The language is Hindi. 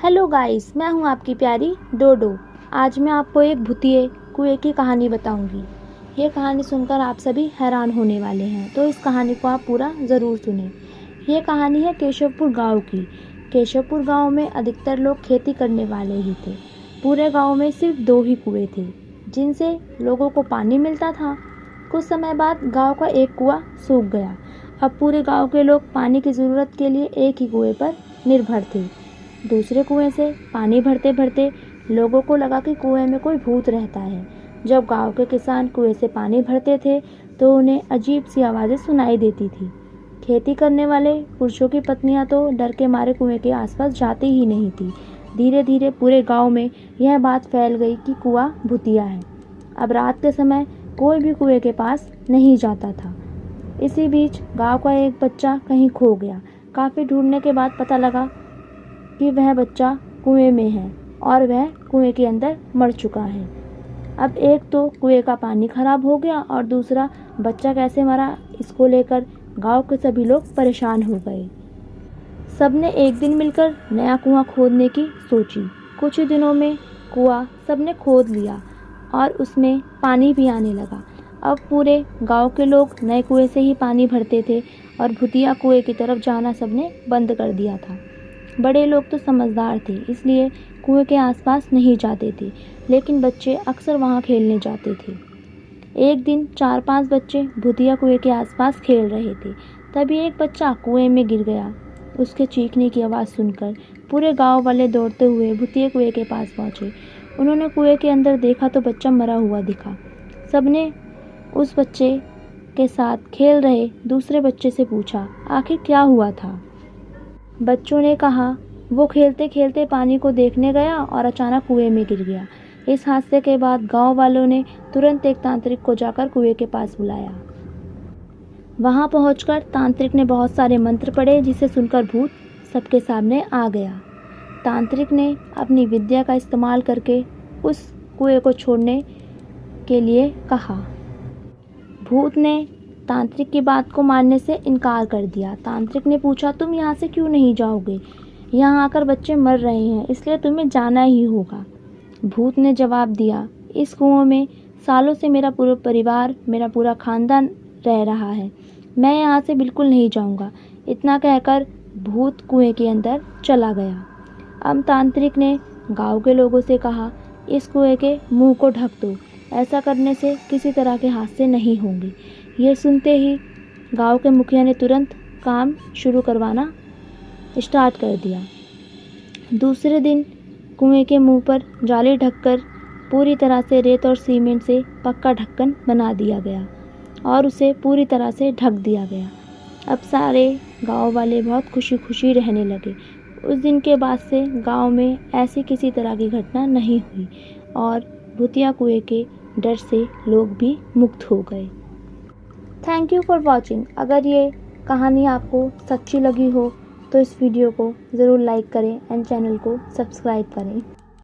हेलो गाइस, मैं हूं आपकी प्यारी डोडो। आज मैं आपको एक भूतिए कुएं की कहानी बताऊंगी। ये कहानी सुनकर आप सभी हैरान होने वाले हैं, तो इस कहानी को आप पूरा ज़रूर सुनें। ये कहानी है केशवपुर गांव की। केशवपुर गांव में अधिकतर लोग खेती करने वाले ही थे। पूरे गांव में सिर्फ 2 ही कुएं थे जिनसे लोगों को पानी मिलता था। कुछ समय बाद गांव का एक कुआं सूख गया। अब पूरे गांव के लोग पानी की ज़रूरत के लिए एक ही कुएं पर निर्भर थे। दूसरे कुएं से पानी भरते भरते लोगों को लगा कि कुएं में कोई भूत रहता है। जब गांव के किसान कुएं से पानी भरते थे तो उन्हें अजीब सी आवाज़ें सुनाई देती थी। खेती करने वाले पुरुषों की पत्नियां तो डर के मारे कुएं के आसपास जाती ही नहीं थी। धीरे धीरे पूरे गांव में यह बात फैल गई कि कुआं भूतिया है। अब रात के समय कोई भी कुएं के पास नहीं जाता था। इसी बीच गांव का एक बच्चा कहीं खो गया। काफ़ी ढूंढने के बाद पता लगा कि वह बच्चा कुएं में है और वह कुएं के अंदर मर चुका है। अब एक तो कुएं का पानी खराब हो गया और दूसरा बच्चा कैसे मरा, इसको लेकर गांव के सभी लोग परेशान हो गए। सबने एक दिन मिलकर नया कुआं खोदने की सोची। कुछ ही दिनों में कुआं सबने खोद लिया और उसमें पानी भी आने लगा। अब पूरे गांव के लोग नए कुएं से ही पानी भरते थे और भूतिया कुएं की तरफ जाना सबने बंद कर दिया था। बड़े लोग तो समझदार थे, इसलिए कुएं के आसपास नहीं जाते थे, लेकिन बच्चे अक्सर वहां खेलने जाते थे। एक दिन 4-5 बच्चे भूतिया कुएं के आसपास खेल रहे थे। तभी एक बच्चा कुएं में गिर गया। उसके चीखने की आवाज़ सुनकर पूरे गांव वाले दौड़ते हुए भूतिया कुएं के पास पहुंचे। उन्होंने कुएं के अंदर देखा तो बच्चा मरा हुआ दिखा। सबने उस बच्चे के साथ खेल रहे दूसरे बच्चे से पूछा, आखिर क्या हुआ था? बच्चों ने कहा, वो खेलते खेलते पानी को देखने गया और अचानक कुएं में गिर गया। इस हादसे के बाद गांव वालों ने तुरंत एक तांत्रिक को जाकर कुएं के पास बुलाया। वहां पहुंचकर तांत्रिक ने बहुत सारे मंत्र पढ़े, जिसे सुनकर भूत सबके सामने आ गया। तांत्रिक ने अपनी विद्या का इस्तेमाल करके उस कुएं को छोड़ने के लिए कहा। भूत ने तांत्रिक की बात को मानने से इनकार कर दिया। तांत्रिक ने पूछा, तुम यहाँ से क्यों नहीं जाओगे? यहाँ आकर बच्चे मर रहे हैं, इसलिए तुम्हें जाना ही होगा। भूत ने जवाब दिया, इस कुएं में सालों से मेरा पूरा परिवार, मेरा पूरा खानदान रह रहा है, मैं यहाँ से बिल्कुल नहीं जाऊँगा। इतना कहकर भूत कुएं के अंदर चला गया। अब तांत्रिक ने गाँव के लोगों से कहा, इस कुएं के मुँह को ढक दो, ऐसा करने से किसी तरह के हादसे नहीं होंगे। ये सुनते ही गांव के मुखिया ने तुरंत काम शुरू करवाना स्टार्ट कर दिया। दूसरे दिन कुएं के मुंह पर जाली ढककर पूरी तरह से रेत और सीमेंट से पक्का ढक्कन बना दिया गया और उसे पूरी तरह से ढक दिया गया। अब सारे गांव वाले बहुत खुशी खुशी रहने लगे। उस दिन के बाद से गांव में ऐसी किसी तरह की घटना नहीं हुई और भूतिया कुएं के डर से लोग भी मुक्त हो गए। Thank you for watching. अगर ये कहानी आपको सच्ची लगी हो तो इस वीडियो को ज़रूर लाइक करें एंड चैनल को सब्सक्राइब करें।